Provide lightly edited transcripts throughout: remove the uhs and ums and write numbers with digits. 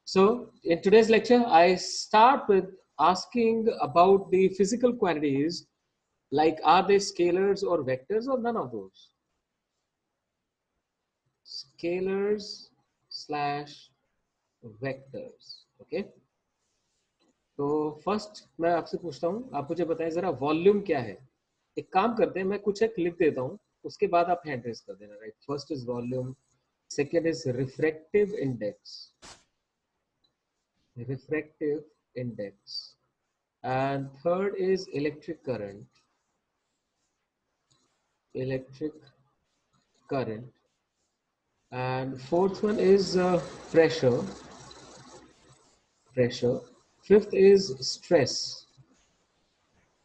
So in today's lecture, I start with asking about the physical quantities, like are they scalars or vectors or none of those? Scalars slash vectors. Okay. तो first मैं आपसे पूछता हूँ, आप मुझे बताएं जरा वॉल्यूम क्या है. एक काम करते हैं, मैं कुछ एक लिख देता हूँ, उसके बाद आप हैंड रेज कर देना. Right. First is volume, second is refractive index, and third is electric current, and fourth one is pressure. Fifth is stress,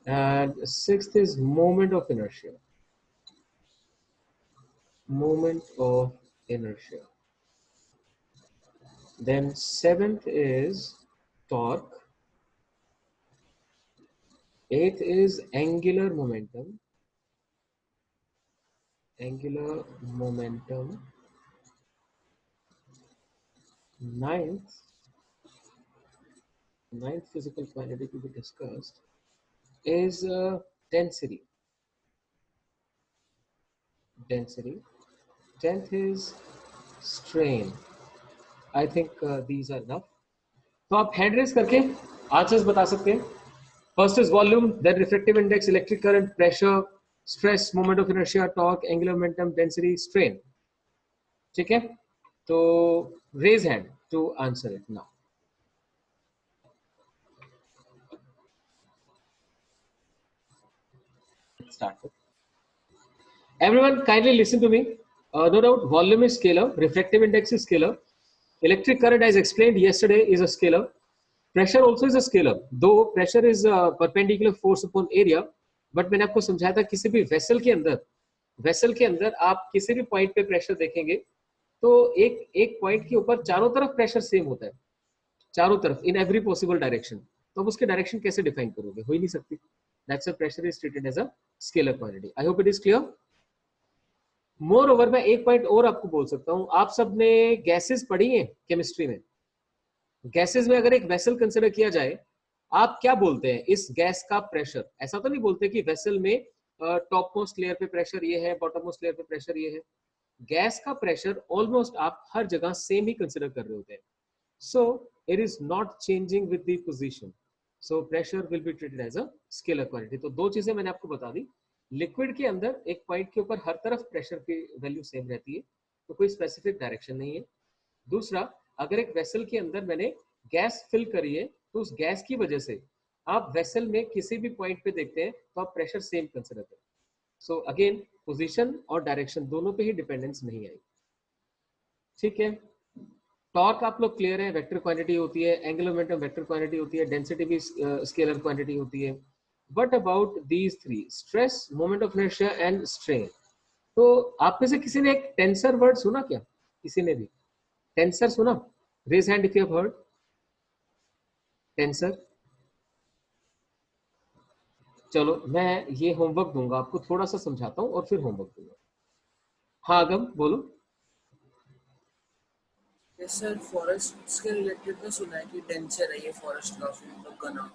and sixth is moment of inertia. Then seventh is torque. Eighth is angular momentum. Ninth physical quantity to be discussed is density. 10th is strain. I think these are enough. तो आप hand raise करके answers बता सकते हैं. First is volume, then refractive index, electric current, pressure, stress, moment of inertia, torque, angular momentum, density, strain. ठीक है, तो raise hand to answer it now. Start with. Everyone kindly listen to me. No doubt volume is scalar, refractive index is scalar, electric current as explained yesterday is a scalar, pressure also is a scalar, though pressure is a perpendicular force upon area. But मैंने आपको समझाया था किसी भी vessel के अंदर आप किसी भी पॉइंट पे प्रेशर देखेंगे तो एक पॉइंट के ऊपर चारों तरफ प्रेशर सेम होता है, चारों तरफ, इन एवरी पॉसिबल डायरेक्शन. तो अब उसके डायरेक्शन कैसे डिफाइन करोगे, हो ही नहीं सकती. That's why pressure is treated as a scalar quantity. I hope it is clear. Moreover मैं एक पॉइंट और आपको बोल सकता हूं. आप सबने गैसेस पढ़ी हैं केमिस्ट्री में. गैसेस में अगर एक वेसल कंसिडर किया जाए, आप क्या बोलते हैं इस गैस का प्रेशर? ऐसा तो नहीं बोलते कि वेसल में टॉप मोस्ट लेयर पे प्रेशर ये है, बॉटम मोस्ट लेयर पे प्रेशर ये है. गैस का प्रेशर ऑलमोस्ट आप हर जगह सेम ही कंसिडर कर रहे होते हैं. So it is not changing with the position. So pressure will be treated as a scalar quantity. तो दो चीजें मैंने आपको बता दी. लिक्विड के अंदर एक पॉइंट के ऊपर हर तरफ प्रेशर की वैल्यू सेम रहती है, तो कोई स्पेसिफिक डायरेक्शन नहीं है. दूसरा, अगर एक वेसल के अंदर मैंने गैस फिल करी है तो उस गैस की वजह से आप वेसल में किसी भी पॉइंट पे देखते हैं तो आप प्रेशर सेम कंसिडर करें. सो अगेन पोजीशन और डायरेक्शन दोनों पे ही डिपेंडेंस नहीं आई. ठीक है. टॉर्क आप लोग क्लियर है, वेक्टर क्वांटिटी होती है, एंगुलर मोमेंटम वेक्टर क्वांटिटी होती है, डेंसिटी भी स्केलर क्वांटिटी होती है. But about these three, stress, moment of inertia and strain, तो आप में से किसी ने एक टेंसर वर्ड सुना क्या? किसी ने भी टेंसर सुना? Raise hand if you have heard tensor. चलो मैं ये होमवर्क दूंगा आपको, थोड़ा सा समझाता हूँ और फिर होमवर्क दूंगा. हाँ आगम बोलो. सर फॉरेस्ट के रिलेटेड में सुना है कि टेंसर है ये फॉरेस्ट का नाम.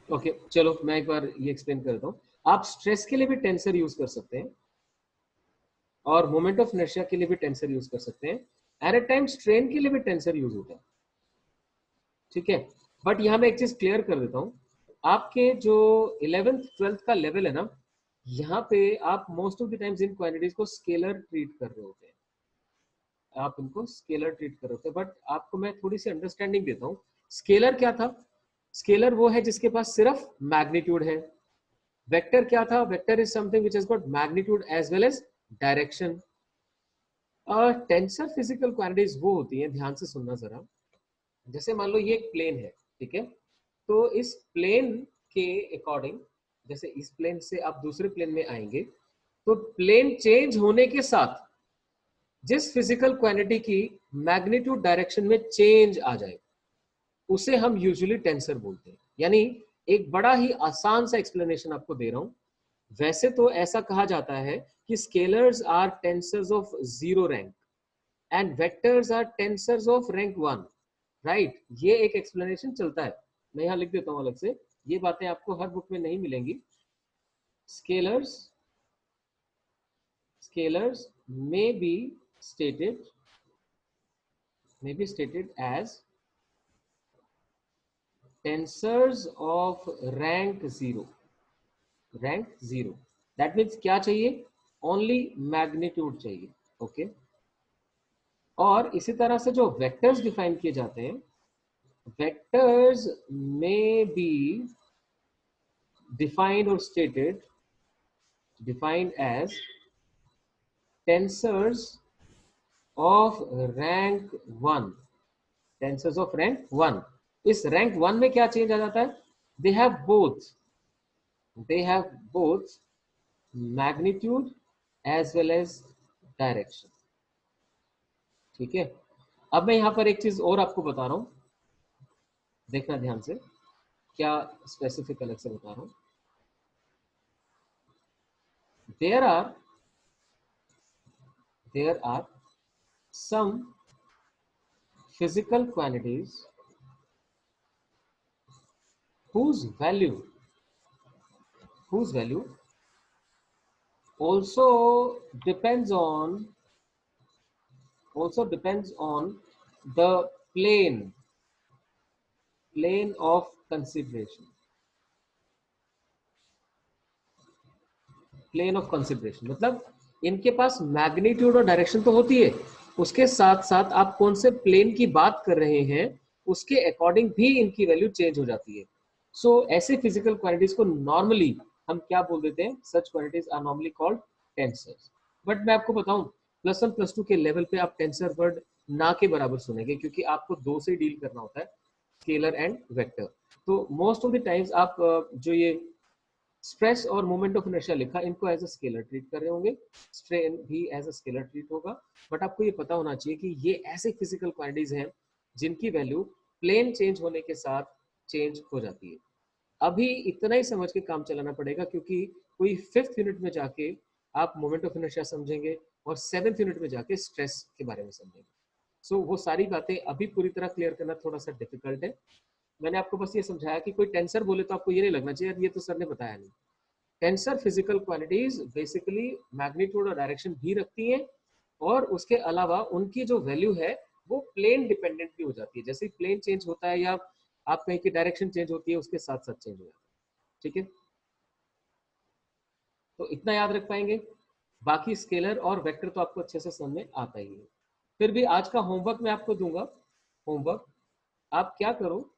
ओके चलो मैं एक बार ये एक्सप्लेन करता हूँ. आप स्ट्रेस के लिए भी टेंसर यूज कर सकते हैं और मोमेंट ऑफ इनर्शिया के लिए भी टेंसर यूज कर सकते हैं. एट ए टाइम स्ट्रेन के लिए भी टेंसर यूज होता है. ठीक है. बट यहाँ मैं एक चीज क्लियर कर देता हूँ. आपके जो 11th 12th का लेवल है ना, यहाँ पे आप most of the times in quantities को स्केलर ट्रीट कर रहे होते हैं. आप इनको स्केलर ट्रीट कर रहे होते हैं. बट आपको मैं थोड़ी सी अंडरस्टैंडिंग देता हूँ. स्केलर क्या था? स्केलर वो है जिसके पास सिर्फ मैग्नीट्यूड है. वेक्टर क्या था? Vector is something which has got magnitude as well as direction. Tensor physical quantities वो होती हैं, ध्यान से सुनना जरा. जैसे मान लो ये एक प्लेन है, ठीक है. तो इस प्लेन के अकॉर्डिंग, जैसे इस प्लेन से आप दूसरे प्लेन में आएंगे तो प्लेन चेंज होने के साथ जिस फिजिकल क्वांटिटी की मैग्नीट्यूड डायरेक्शन में चेंज आ जाए उसे हम यूजुअली टेंसर बोलते हैं. यानी एक बड़ा ही आसान सा एक्सप्लेनेशन आपको दे रहा हूं. वैसे तो ऐसा कहा जाता है कि scalars are tensors of 0 rank and vectors are tensors of rank 1. Right, ये एक एक्सप्लेनेशन चलता है, मैं यहाँ लिख देता हूँ अलग से, ये बातें आपको हर बुक में नहीं मिलेंगी। Scalars may be stated as tensors of rank zero. That means क्या चाहिए, ओनली मैग्नीट्यूड चाहिए, ओके। और इसी तरह से जो वेक्टर्स डिफाइन किए जाते हैं, वेक्टर्स में B defined or defined as tensors of rank 1, tensors of rank 1। इस rank 1 में क्या चेंज आ जाता है, they have both magnitude as well as direction, ठीक है। अब मैं यहां पर एक चीज और आपको बता रहा हूं, देखना ध्यान से, क्या स्पेसिफिक अलग से बता रहा हूं। there are some physical quantities whose value also depends on the plane of consideration, मतलब इनके पास मैग्नीट्यूड और डायरेक्शन तो होती है, उसके साथ साथ आप कौन से प्लेन की बात कर रहे हैं उसके अकॉर्डिंग भी इनकी वैल्यू चेंज हो जाती है। सो ऐसे फिजिकल क्वांटिटीज को नॉर्मली हम क्या बोल देते हैं, such quantities are normally called tensors. But मैं आपको बताऊं, प्लस 1 प्लस 2 के लेवल पे आप टेंसर वर्ड ना के बराबर सुनेंगे, क्योंकि आपको दो से डील करना होता है, स्केलर एंड वेक्टर। तो मोस्ट ऑफ द टाइम्स आप जो ये स्ट्रेस और मोमेंट ऑफ इनर्शिया लिखा, इनको एज अ स्केलर ट्रीट कर रहे होंगे, स्ट्रेन भी एज अ स्केलर ट्रीट होगा। बट आपको ये पता होना चाहिए कि ये ऐसे फिजिकल क्वांटिटीज हैं जिनकी वैल्यू प्लेन चेंज होने के साथ चेंज हो जाती है। अभी इतना ही समझ के काम चलाना पड़ेगा, क्योंकि कोई 5th यूनिट में जाके आप मोमेंट ऑफ इनर्शिया समझेंगे और 7th यूनिट में जाके स्ट्रेस के बारे में समझेंगे। सो वो सारी बातें अभी पूरी तरह क्लियर करना थोड़ा सा डिफिकल्ट है। मैंने आपको बस ये समझाया कि कोई टेंसर बोले तो आपको ये नहीं लगना चाहिए ये तो सर ने बताया नहीं। Tensor physical quantities basically magnitude और डायरेक्शन भी रखती हैं, और उसके अलावा उनकी जो वैल्यू है वो प्लेन डिपेंडेंट भी हो जाती है। जैसे प्लेन चेंज होता है या आप कहीं की डायरेक्शन चेंज होती है, उसके साथ साथ चेंज हो जाता है, ठीक है। तो इतना याद रख पाएंगे, बाकी स्केलर और वेक्टर तो आपको अच्छे से समझ में आता ही है। फिर भी आज का होमवर्क मैं आपको दूंगा। होमवर्क आप क्या करो,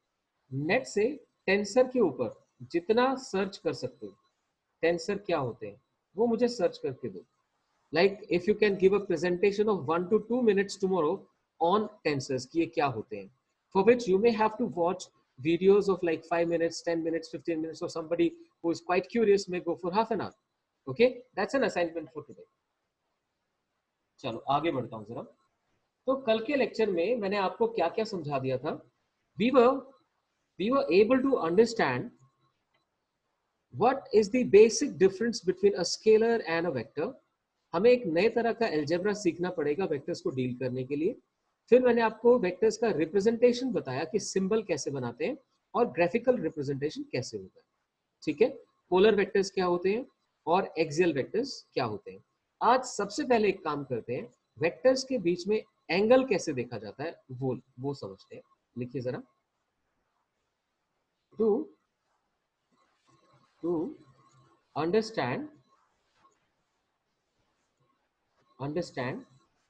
नेट से टेंसर के ऊपर जितना सर्च कर सकते हो, टेंसर क्या होते हैं वो मुझे सर्च करके दो। Like if you can give a presentation of 1 to 2 minutes tomorrow on tensors कि ये क्या होते हैं, for which you may have to watch videos of like 5 minutes, 10 minutes, 15 minutes, or somebody who is quite curious may go for half an hour. Okay, that's an assignment for today. चलो आगे बढ़ता हूं जरा। तो कल के lecture में मैंने आपको क्या क्या समझा दिया था। we were able to understand what is the basic difference between a scalar and a vector। हमें एक नए तरह का एल्जेब्रा सीखना पड़ेगा वेक्टर्स को डील करने के लिए। फिर मैंने आपको वेक्टर्स का रिप्रेजेंटेशन बताया कि सिंबल कैसे बनाते हैं और ग्राफिकल रिप्रेजेंटेशन कैसे होता है, ठीक है। पोलर वेक्टर्स क्या होते हैं और एक्सियल वेक्टर्स क्या होते हैं। आज सबसे पहले एक काम करते हैं, वेक्टर्स के बीच में एंगल कैसे देखा जाता है वो समझते हैं। लिखिए जरा, to understand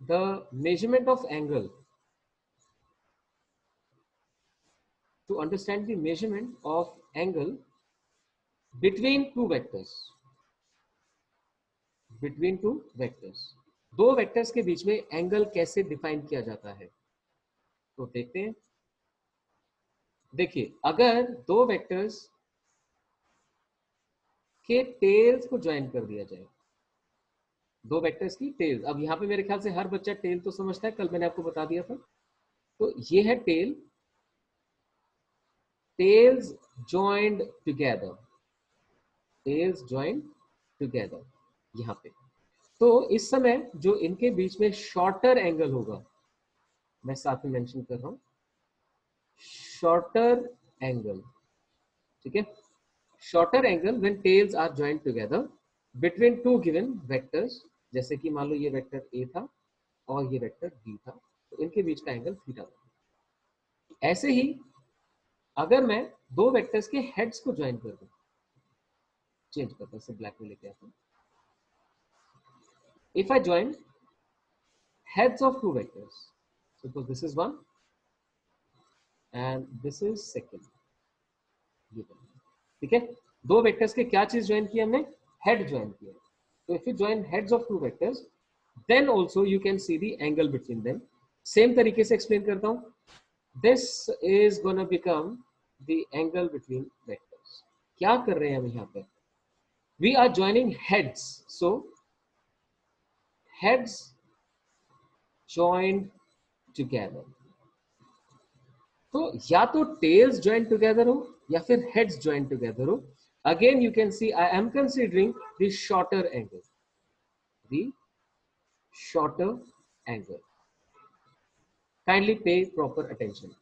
the measurement of angle, to understand the measurement of angle between two vectors, दो वेक्टर्स के बीच में एंगल कैसे डिफाइन किया जाता है, तो देखते हैं। देखिए, अगर दो वेक्टर्स के टेल्स को ज्वाइन कर दिया जाए, दो वेक्टर्स की टेल्स, अब यहाँ पे मेरे ख्याल से हर बच्चा टेल तो समझता है, कल मैंने आपको बता दिया था। तो ये है टेल, टेल्स joined together, यहाँ पे। तो इस समय जो इनके बीच में शॉर्टर एंगल होगा, मैं साथ में मेंशन कर रहा हूं, शॉर्टर एंगल, ठीक है, shorter angle when tails are joined together between two given vectors, जैसे कि मान लो ये वेक्टर ए था और ये वेक्टर बी था, तो इनके बीच का एंगल थीटा था। ऐसे ही अगर मैं दो वेक्टर्स के हेड्स को ज्वाइन कर दूं, चेंज करता हूं, ब्लैक में लेके आता हूं, if I join heads of two vectors, suppose this is one and this is second, ठीक है, दो वेक्टर्स के क्या चीज ज्वाइन किया हमने, हेड ज्वाइन किया। तो if you join heads of two vectors then also you can see the angle between them. Same तरीके से एक्सप्लेन करता हूं, this is gonna become the angle between vectors. क्या कर रहे हैं हम यहां पर, we are joining heads, so heads joined together, तो या तो टेल्स ज्वाइन टुगेदर हो या फिर हेड्स ज्वाइन टुगेदर हो। Again you can C I am considering the shorter angle, the shorter angle. Kindly पे प्रॉपर अटेंशन,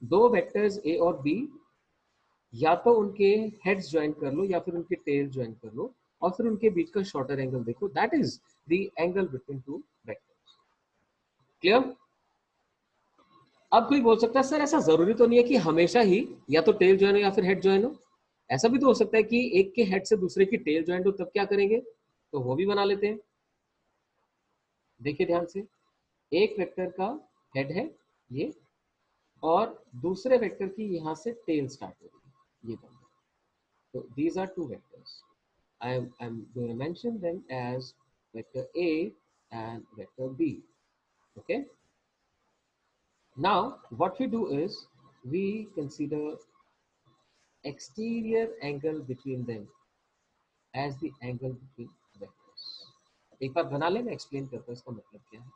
दो वेक्टर्स ए और बी, या तो उनके हेड्स ज्वाइन कर लो या फिर उनके टेल्स ज्वाइन कर लो और फिर उनके बीच का शॉर्टर एंगल देखो, that is the angle between two vectors. Clear? अब कोई बोल सकता है सर ऐसा जरूरी तो नहीं है कि हमेशा ही या तो टेल ज्वाइन हो या फिर हेड ज्वाइन हो, ऐसा भी तो हो सकता है कि एक के हेड से दूसरे की टेल ज्वाइन हो, तब क्या करेंगे, तो वो भी बना लेते हैं। देखिए ध्यान से, एक वेक्टर का हेड है ये और दूसरे वेक्टर की यहां से टेल स्टार्ट हो रही है, ये बन, तो these are two vectors, I am going to mention them as vector A and vector B. Okay, now what we do is we consider exterior angle between them as the angle between vectors। एक बार बना ले, मैं explain करता हूं इसका मतलब क्या है।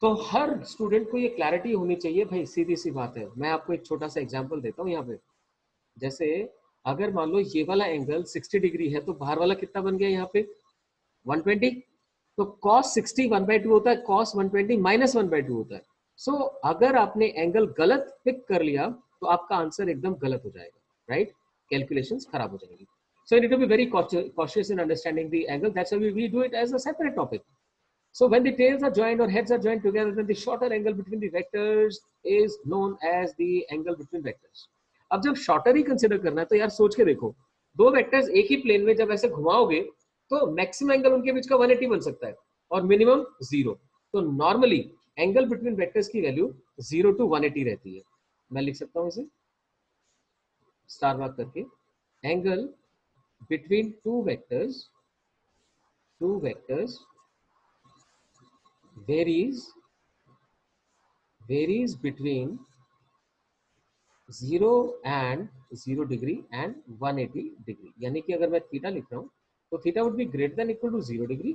तो हर स्टूडेंट को ये क्लैरिटी होनी चाहिए भाई, सीधी सी बात है। मैं आपको एक छोटा सा एग्जांपल देता हूं यहाँ पे, जैसे अगर मान लो ये वाला एंगल 60 डिग्री है तो बाहर वाला कितना बन गया यहाँ पे 120, तो cos 60 1/2 होता है, cos 120 -1/2 होता है। सो अगर आपने एंगल गलत पिक कर लिया तो आपका आंसर एकदम गलत हो जाएगा, राइट, कैलकुलेशंस खराब हो जाएंगी। So you need to be very cautious in understanding the angle. That's why we do it as a separate topic. So when the tails are joined or heads are joined together, then the shorter angle between the vectors is known as the angle between vectors. अब जब shorter ही consider करना है तो यार सोच के देखो, दो वेक्टर्स एक ही प्लेन में जब ऐसे घुमाओगे तो मैक्सिमम एंगल उनके बीच का 180 बन सकता है और मिनिमम 0। तो नॉर्मली एंगल बिटवीन वेक्टर्स की वैल्यू 0 to 180 रहती है। मैं लिख सकता हूं इसे स्टार मार्क करके, angle between two vectors varies between 0 and 0 degree and 180 degree. यानी कि अगर मैं थीटा लिख रहा हूं तो theta would be greater than equal to 0 degree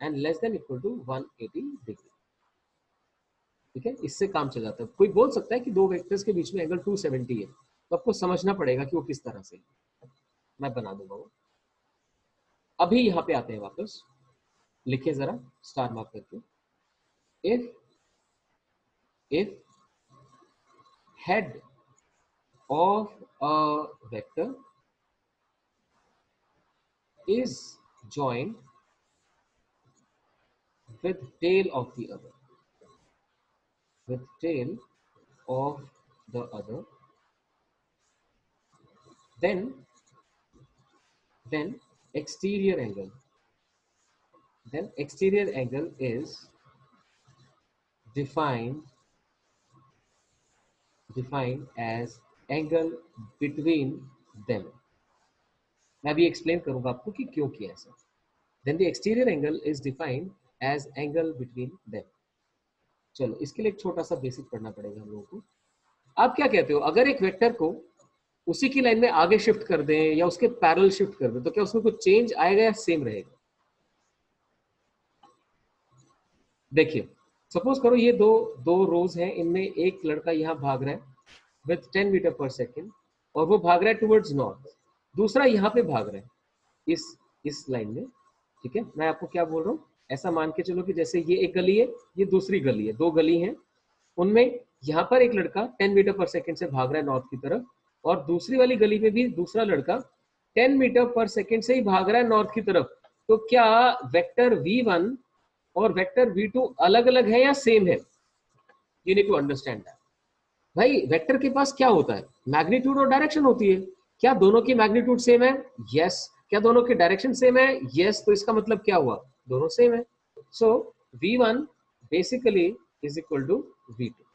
and less than equal to 180 degree. ठीक है, इससे काम चल जाता है। कोई बोल सकता है कि दो वेक्टर्स के बीच में एंगल 270 है, तो आपको समझना पड़ेगा कि वो किस तरह से, मैं बना दूंगा वो। अभी यहाँ पे आते हैं वापस, लिखिए जरा स्टार मार्क करके, if head of a vector is joined with tail of the other, then exterior angle is defined as angle between them। मैं अभी एक्सप्लेन करूंगा आपको कि क्यों किया ऐसा। then the exterior angle is defined as angle between them। चलो इसके लिए एक छोटा सा बेसिक पढ़ना पड़ेगा हम लोगों को। आप क्या कहते हो, अगर एक वेक्टर को उसी की लाइन में आगे शिफ्ट कर दें या उसके पैरेलल शिफ्ट कर दें तो क्या उसमें कुछ चेंज आएगा या सेम रहेगा? देखिए सपोज करो ये दो रोज हैं, इनमें एक लड़का यहाँ भाग रहा है विथ 10 मीटर पर सेकेंड और वो भाग रहा है टुवर्ड्स नॉर्थ, दूसरा यहाँ पे भाग रहा है इस लाइन में। ठीक है, मैं आपको क्या बोल रहा हूँ, ऐसा मान के चलो कि जैसे ये एक गली है, ये दूसरी गली है, दो गली हैं, उनमें यहाँ पर एक लड़का 10 मीटर पर सेकेंड से भाग रहा है नॉर्थ की तरफ, और दूसरी वाली गली में भी दूसरा लड़का 10 मीटर पर सेकेंड से ही भाग रहा है नॉर्थ की तरफ। तो क्या वेक्टर v1 और वेक्टर v2 अलग अलग है या सेम है? You need to understand that. भाई वेक्टर के पास क्या होता है? मैग्नीट्यूड और डायरेक्शन होती है। क्या दोनों की मैग्नीट्यूड सेम है? यस। क्या दोनों की डायरेक्शन सेम है? यस। तो इसका मतलब क्या हुआ? दोनों सेम है। सो v1 basically is equal to v2,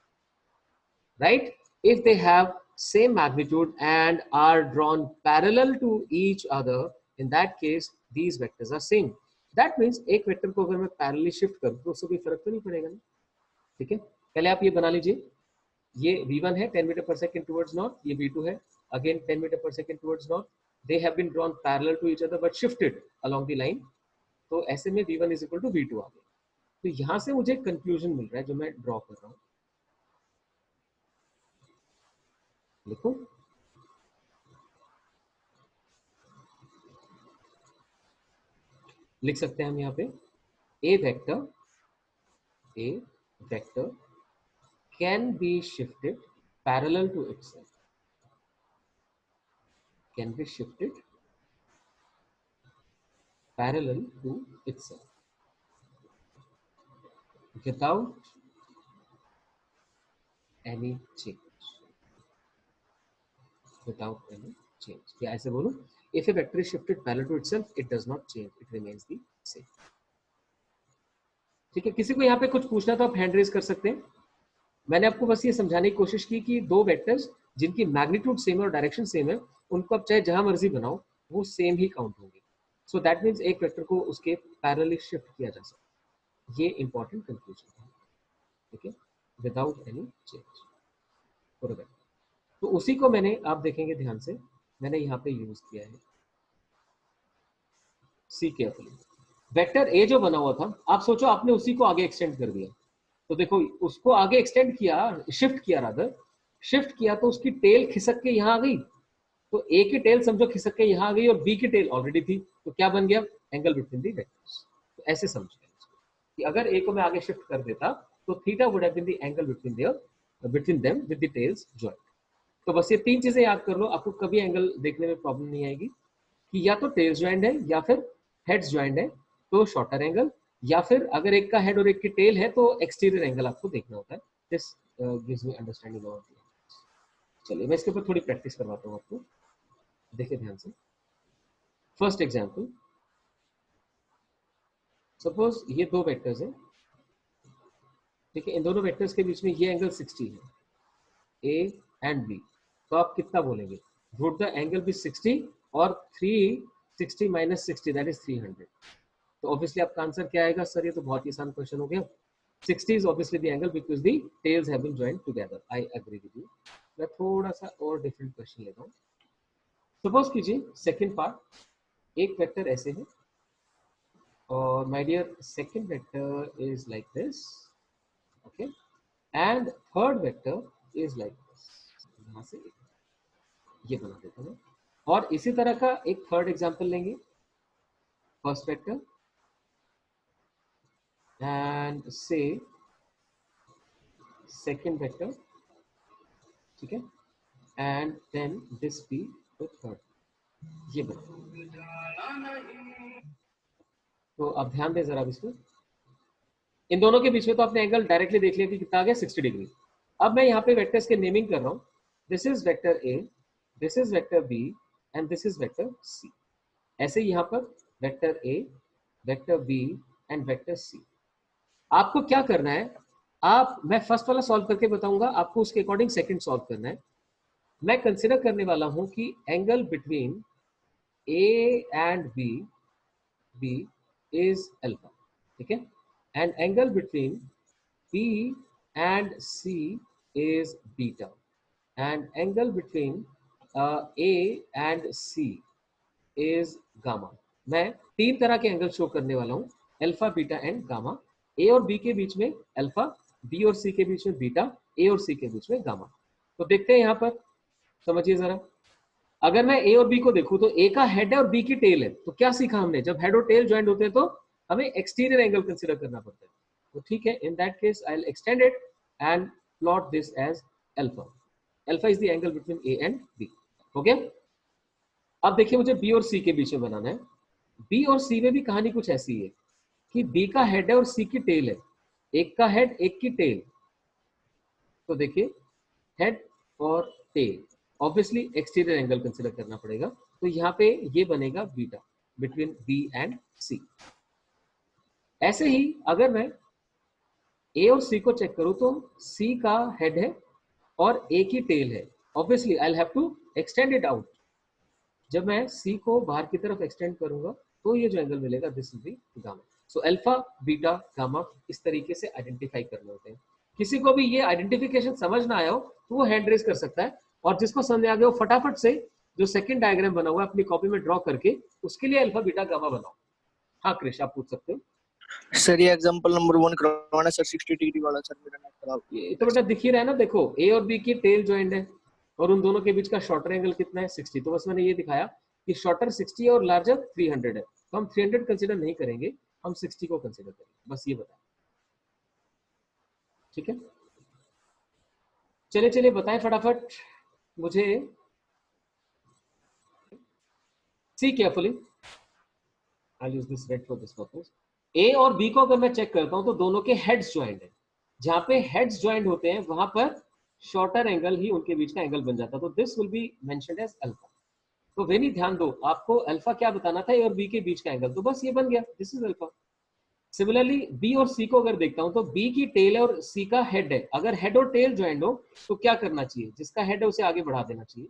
right? If they have same magnitude and are drawn parallel to each other, in that case these vectors are same. That means एक vector को अगर मैं पैरेलली शिफ्ट करूं तो उससे कोई फर्क तो नहीं पड़ेगा ना। ठीक है, पहले आप ये बना लीजिए, ये v1 है 10 मीटर पर सेकंड टुवर्ड्स नॉर्थ, ये v2 है अगेन 10 मीटर पर second towards north. They have been drawn parallel to each other but shifted along the line. तो ऐसे में v1 is equal to v2 आ गया। तो यहां से मुझे कंक्लूजन मिल रहा है जो मैं ड्रॉ कर रहा हूं। लिखो, लिख सकते हैं हम यहाँ पे a vector can be shifted parallel to itself, can be shifted parallel to itself without any change, without any change। क्या ऐसे बोलूं? if a vector is shifted parallel to itself it does not change, it remains the same। ठीक है, किसी को यहाँ पे कुछ पूछना तो आप हैंड रेज कर सकते हैं। मैंने आपको बस ये समझाने की कोशिश की कि दो वेक्टर्स जिनकी मैग्नीट्यूड सेम है और डायरेक्शन सेम है, उनको आप चाहे जहां मर्जी बनाओ वो सेम ही काउंट होंगे। सो दैट मीन्स एक वेक्टर को उसके पैरेलली शिफ्ट किया जा सकता है। ये इंपॉर्टेंट कंक्लूजन है। ठीक है, without any change for a vector. तो उसी को मैंने, आप देखेंगे ध्यान से, मैंने यहाँ पे यूज किया है। सी केयरफुली, वेक्टर ए जो बना हुआ था, आप सोचो आपने उसी को आगे एक्सटेंड कर दिया। तो देखो उसको आगे एक्सटेंड किया, शिफ्ट किया, रादर शिफ्ट किया, तो उसकी टेल खिसक के यहाँ आ गई। तो ए की टेल समझो खिसक के यहाँ आ गई और बी की टेल ऑलरेडी थी, तो क्या बन गया? Angle between the vectors. तो ऐसे समझ कि अगर ए को मैं आगे शिफ्ट कर देता तो theta would have been the angle between them with the tails joint. तो बस ये तीन चीजें याद कर लो, आपको कभी एंगल देखने में प्रॉब्लम नहीं आएगी कि या तो टेल्स ज्वाइंट है या फिर हेड्स ज्वाइंट है तो शॉर्टर एंगल, या फिर अगर एक का हेड और एक की टेल है तो एक्सटीरियर एंगल आपको देखना होता है। This gives me understanding of the. चलिए मैं इसके ऊपर थोड़ी प्रैक्टिस करवाता हूँ आपको, देखिए ध्यान से। फर्स्ट एग्जांपल, सपोज ये दो वेक्टर्स हैं। ठीक है, इन दोनों वेक्टर्स के बीच में ये एंगल 60 है, ए एंड बी। तो आप कितना बोलेंगे? वुड द एंगल बी 60 और 360 माइनस 60 दैट इज 300। तो ऑब्वियसली आपका आंसर क्या आएगा? सर ये तो बहुत ही आसान क्वेश्चन हो गया। 60 is obviously the angle because the tails have been joined together. I agree with you. मैं थोड़ा सा और डिफरेंट क्वेश्चन लेता हूँ। सपोज कीजिए सेकंड पार्ट, एक वेक्टर ऐसे है और my dear second vector is like this, okay, and third vector is like this. यहाँ से ये बना देता हूँ और इसी तरह का एक थर्ड एग्जांपल लेंगे। First vector and say second vector, ठीक है, and then this be the third। ये बना। तो अब ध्यान दें जरा इसमें, इन दोनों के बीच में तो आपने एंगल डायरेक्टली देख लिया कि कितना आ गया, 60 डिग्री। अब मैं यहाँ पे वेक्टर्स के नेमिंग कर रहा हूँ। This is vector A, this is vector B and this is vector C. ऐसे यहाँ पर vector A, vector B and vector C. आपको क्या करना है, मैं फर्स्ट वाला सॉल्व करके बताऊंगा, आपको उसके अकॉर्डिंग सेकंड सॉल्व करना है। मैं कंसिडर करने वाला हूं कि angle between A and B is alpha, ठीक है, and angle between B and C is beta, and angle between A and C is gamma. मैं तीन तरह के एंगल शो करने वाला हूं, alpha, beta and gamma. A और बी के बीच में अल्फा, बी और सी के बीच में बीटा, ए और सी के बीच में गामा। तो देखते हैं यहाँ पर, समझिए जरा। अगर मैं ए और बी को देखूं तो ए का हेड है और बी की टेल है। तो क्या सीखा हमने? जब हेड और टेल ज्वाइंट होते हैं तो हमें एक्सटीरियर एंगल कंसीडर करना पड़ता है। तो ठीक है, in that case I will extend it and plot this as alpha. Alpha is the angle between A and B. Okay? अब देखिए मुझे B और C के बीच में बनाना है. B और C में भी कहानी कुछ ऐसी है कि B का हेड है और C की टेल है. एक का हेड एक की टेल. तो देखिए हेड और tail, obviously exterior angle consider करना पड़ेगा. तो यहाँ पे ये बनेगा beta between B and C. ऐसे ही अगर मैं A और C को चेक करूं तो C का हेड है और A की टेल है. Obviously I will have to extend it out. जब मैं C को बाहर की तरफ एक्सटेंड करूंगा तो ये जो एंगल मिलेगा this will B gamma. So alpha beta gamma इस तरीके से आइडेंटिफाई करने होते हैं. किसी को भी ये आइडेंटिफिकेशन समझ ना आया हो तो वो हैंड रेज कर सकता है, और जिसको समझ आ गया वो फटाफट से जो सेकंड डायग्राम बना हुआ है अपनी कॉपी में ड्रॉ करके उसके लिए अल्फा बीटा गामा बनाओ. हाँ क्रिश आप पूछ सकते हो. सर ये एग्जांपल नंबर 1 करवाना सर, 60 डिग्री वाला. सर मेरा नेट खराब. ये तो बेटा दिख ही रहा है ना. देखो ए और बी की टेल ज्वाइंट है और उन दोनों के बीच का शॉर्टर एंगल कितना है 60. तो बस मैंने ये दिखाया कि शॉर्टर 60 और लार्जर 300 है. तो हम 300 कंसीडर नहीं करेंगे, हम 60 को कंसीडर करेंगे. बस ये बताएं. ठीक है, चलिए चलिए बताएं फटाफट मुझे. See carefully, I use this red for this purpose. A और बी को अगर मैं चेक करता हूं तो दोनों के हेड्स ज्वाइंट है. जहां पे हेड्स ज्वाइंट होते हैं वहां पर शॉर्टर एंगल ही उनके बीच का एंगल बन जाता है. तो this will be mentioned as alpha. तो वेनी ध्यान दो, आपको अल्फा क्या बताना था, ए और बी के बीच का एंगल. तो बस ये बन गया, this is alpha. Similarly B और सी को अगर देखता हूं तो बी की टेल है और सी का हेड है. अगर हेड और टेल ज्वाइंट हो तो क्या करना चाहिए, जिसका हेड है उसे आगे बढ़ा देना चाहिए,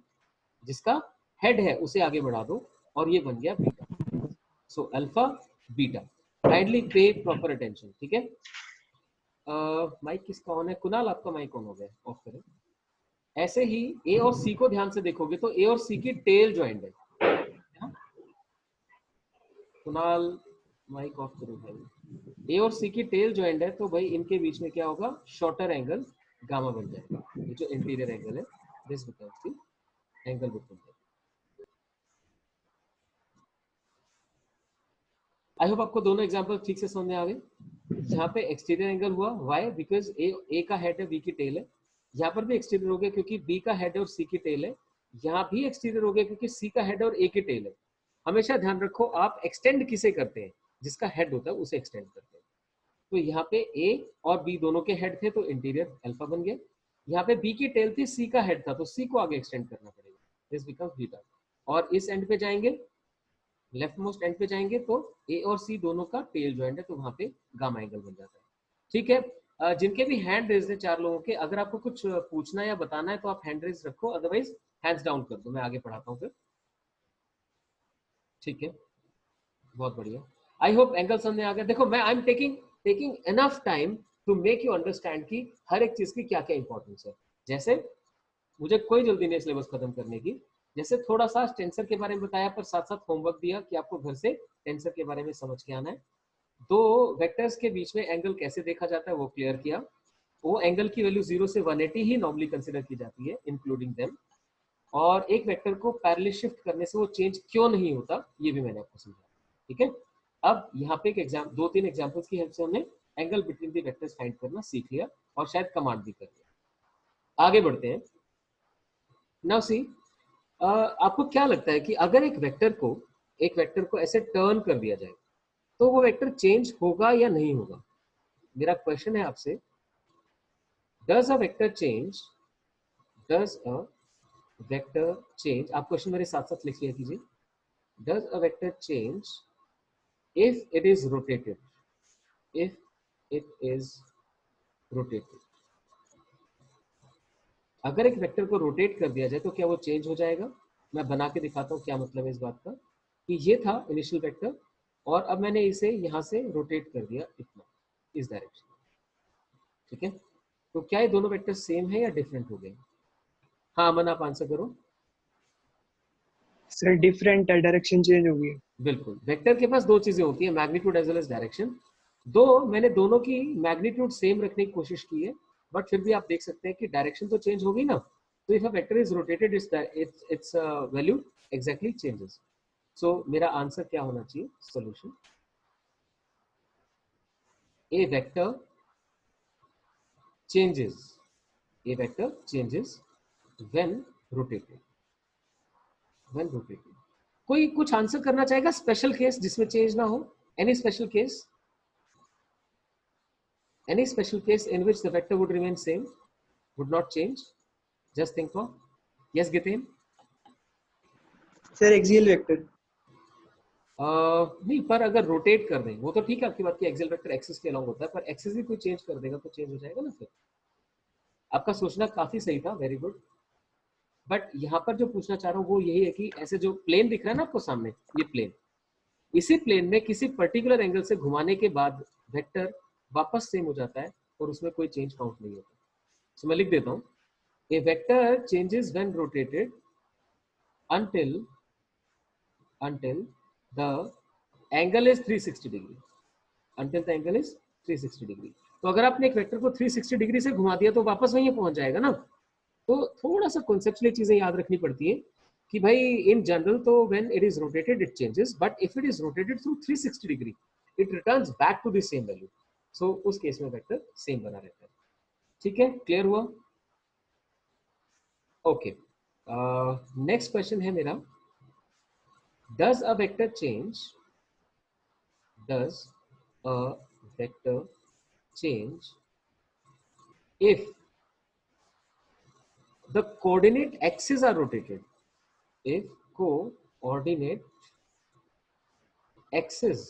जिसका हेड है उसे आगे बढ़ा दो, और ये बन गया beta. So alpha beta. Kindly पे प्रॉपर अटेंशन. ठीक है, माइक किसका ऑन है? कुणाल आपका माइक ऑन हो गया, ऑफ करें. ऐसे ही ए और सी को ध्यान से देखोगे तो ए और सी की टेल ज्वाइंट है. कुणाल माइक ऑफ करो भाई. ए और सी की टेल ज्वाइंट है तो भाई इनके बीच में क्या होगा, शॉर्टर एंगल गामा बन जाएगा. ये जो इंटीरियर एंगल है this becomes the angle between them. I hope आपको दोनों एग्जांपल ठीक से समझ में आ गए. यहाँ पे एक्सटीरियर एंगल हुआ, व्हाई? बिकॉज ए का हेड है, बी की टेल है. यहाँ पर भी एक्सटीरियर हो गया क्योंकि बी का हेड है और सी की टेल है. यहाँ भी एक्सटीरियर हो गया क्योंकि सी का हेड है और ए की टेल है. हमेशा ध्यान रखो आप एक्सटेंड किसे करते हैं, जिसका हेड होता है उसे एक्सटेंड करते हैं. तो यहाँ पे ए और बी दोनों के हेड थे तो इंटीरियर अल्फा बन गया. यहाँ पे बी की टेल थी, सी का हेड था तो सी को आगे एक्सटेंड करना पड़ेगा, दिस बिकम्स बीटा. और इस एंड पे जाएंगे, लेफ्ट मोस्ट एंड पे जाएंगे तो ए और सी दोनों का टेल ज्वाइंट है तो वहां पे गामा एंगल बन जाता है. ठीक है, जिनके भी हैंड रेज है 4 लोगों के, अगर आपको कुछ पूछना या बताना है तो आप हैंड रेज रखो, अदरवाइज हैंड्स डाउन कर दो, मैं आगे पढ़ाता हूँ फिर. ठीक है, बहुत बढ़िया. आई होप एंगल समझ में आ गया. देखो मैं I am taking enough time to make you understand कि हर एक चीज की क्या क्या इंपॉर्टेंस है. जैसे मुझे कोई जल्दी नहीं सिलेबस खत्म करने की. जैसे थोड़ा सा टेंसर के बारे में बताया पर साथ साथ होमवर्क दिया कि आपको घर से टेंसर के बारे में समझ के आना है. दो वेक्टर्स के बीच में एंगल कैसे देखा जाता है वो क्लियर किया. वो एंगल की वैल्यू 0 से 180 ही नॉर्मली कंसिडर की जाती है इंक्लूडिंग देम. और एक वेक्टर को पैरेलल शिफ्ट करने से वो चेंज क्यों नहीं होता ये भी मैंने आपको समझाया. ठीक है, अब यहाँ पे एक 2-3 एग्जाम्पल्स की हेल्प से हमने angle between the vectors find करना सीख लिया और शायद कमांड भी कर लिया. आगे बढ़ते हैं. नाउ सी, आपको क्या लगता है कि अगर एक वेक्टर को ऐसे टर्न कर दिया जाए तो वो वेक्टर चेंज होगा या नहीं होगा? मेरा क्वेश्चन है आपसे, डज अ वेक्टर चेंज, आप क्वेश्चन मेरे साथ साथ लिख लिया कीजिए. Does a vector change if it is rotated? If it is rotated, अगर एक वेक्टर को रोटेट कर दिया जाए तो क्या वो चेंज हो जाएगा? मैं बना के दिखाता हूँ क्या मतलब है इस बात का. कि ये था इनिशियल वेक्टर और अब मैंने इसे यहाँ से रोटेट कर दिया इतना, इस डायरेक्शन. ठीक है, तो क्या ये दोनों वेक्टर सेम है या डिफरेंट हो गए? हाँ अमन आप आंसर करो. सर डिफरेंट है, डायरेक्शन चेंज हो गई. बिल्कुल, वेक्टर के पास दो चीजें होती है, magnitude as well as direction. दो मैंने दोनों की मैग्नीट्यूड सेम रखने की कोशिश की है, बट फिर भी आप देख सकते हैं कि डायरेक्शन तो चेंज हो गई ना. तो if a vector is rotated its value exactly changes. So मेरा आंसर क्या होना चाहिए, solution, a vector changes A vector changes when rotated. When rotated. कोई कुछ आंसर करना चाहेगा स्पेशल केस जिसमें चेंज ना हो? Any special case? Any special case in which the vector would remain same, would not change? Just think of. Yes, Gitin? Sir axial vector. नहीं, पर अगर रोटेट कर दें वो तो ठीक है आपकी बात की, एक्सियल वेक्टर एक्सिस के अलॉन्ग होता है, पर एक्सिस भी कोई चेंज कर देगा तो चेंज हो जाएगा ना फिर. आपका सोचना काफी सही था, वेरी गुड. बट यहाँ पर जो पूछना चाह रहा हूँ वो यही है कि ऐसे जो प्लेन दिख रहा है ना आपको सामने, ये प्लेन, इसी प्लेन में किसी पर्टिकुलर एंगल से घुमाने के बाद वेक्टर वापस सेम हो जाता है और उसमें कोई चेंज काउंट नहीं होता. सो मैं लिख देता हूँ, a vector changes when rotated until the angle is 360 degree. Until the angle is 360 degree. तो अगर आपने एक वेक्टर को 360 डिग्री से घुमा दिया तो वापस वहीं पहुंच जाएगा ना. तो थोड़ा सा कॉन्सेप्चुअली चीजें याद रखनी पड़ती है कि भाई इन जनरल तो when it is rotated it changes, but if it is rotated through 360 degree it returns back to the same value. So उस केस में वेक्टर सेम बना रहता है. ठीक है, क्लियर हुआ? ओके, नेक्स्ट क्वेश्चन है मेरा, does a vector change if the coordinate axes are rotated? If coordinate axes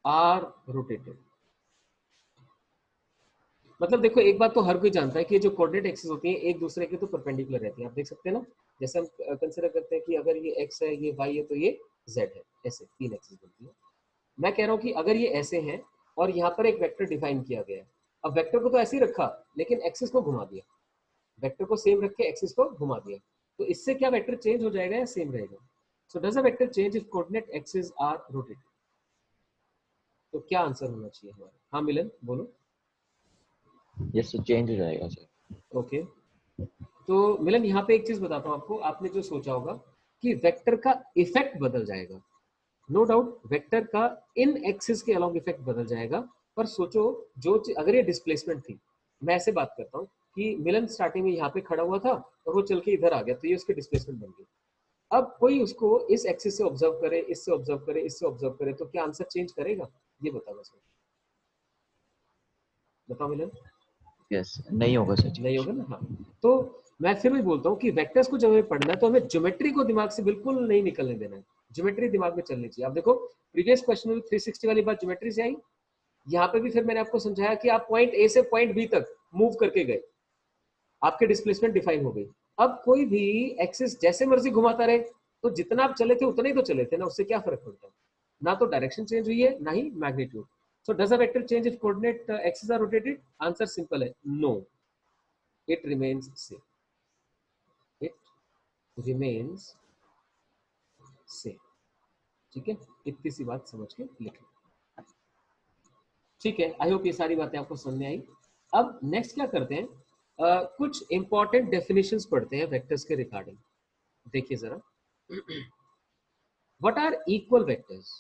are rotated, मतलब देखो एक बात तो हर कोई जानता है कि जो कोऑर्डिनेट एक्सिस होती हैं एक दूसरे के तो परपेंडिकुलर रहती हैं. आप देख सकते हैं ना, जैसे हम कंसीडर करते हैं कि अगर ये x है, ये y है, तो ये z है, ऐसे तीन एक्सिस बनती है. मैं कह रहा हूँ कि अगर ये ऐसे हैं और यहाँ पर एक वेक्टर डिफाइन किया गया है, अब वेक्टर को तो ऐसे ही रखा लेकिन एक्सिस को घुमा दिया, वेक्टर को सेम रख के एक्सिस को घुमा दिया, तो इससे क्या वेक्टर चेंज हो जाएगा या सेम रहेगा? So does a vector change if coordinate axis are rotated? तो क्या आंसर होना चाहिए हमारा? हाँ मिलन बोलो. यस सर, चेंज हो जाएगा सर. ओके, तो मिलन यहाँ पे एक चीज बताता हूँ आपको, आपने जो सोचा होगा कि वेक्टर का इफेक्ट बदल जाएगा, नो डाउट वेक्टर का इन एक्सिस के अलॉन्ग इफेक्ट बदल जाएगा, पर सोचो जो अगर ये डिस्प्लेसमेंट थी, मैं ऐसे बात करता हूँ कि मिलन स्टार्टिंग में यहाँ पे खड़ा हुआ था और वो चल के इधर आ गया, तो ये उसकी डिस्प्लेसमेंट बन गई. अब कोई उसको इस एक्सिस से ऑब्जर्व करे, इससे ऑब्जर्व करे, इससे ऑब्जर्व करे, तो क्या आंसर चेंज करेगा? ये बताओ बस, बताओ मिलन. यस, नहीं होगा सर. नहीं होगा ना. हाँ, तो मैं फिर भी बोलता हूँ कि वेक्टर्स को जब हमें पढ़ना है तो हमें ज्योमेट्री को दिमाग से बिल्कुल नहीं निकलने देना है, ज्योमेट्री दिमाग में चलनी चाहिए. आप देखो प्रीवियस क्वेश्चन में 360 वाली बात ज्योमेट्री से आई, यहाँ पे भी फिर मैंने आपको समझाया कि आप पॉइंट ए से पॉइंट बी तक मूव करके गए, आपके डिस्प्लेसमेंट डिफाइन हो गई. अब कोई भी एक्सिस जैसे मर्जी घुमाता रहे तो जितना आप चले थे उतने ही तो चले थे ना, उससे क्या फर्क पड़ता है? ना तो डायरेक्शन चेंज हुई है ना ही magnitude. So does a vector change if coordinate axes are rotated? Answer simple है, no. It remains same. It remains same. ठीक है, इतनी सी बात समझ के लिख लो. ठीक है, आई होप ये सारी बातें आपको समझ में आई. अब नेक्स्ट क्या करते हैं, कुछ इंपॉर्टेंट डेफिनेशंस पढ़ते हैं वेक्टर्स के रिगार्डिंग. देखिए जरा, व्हाट आर इक्वल वेक्टर्स?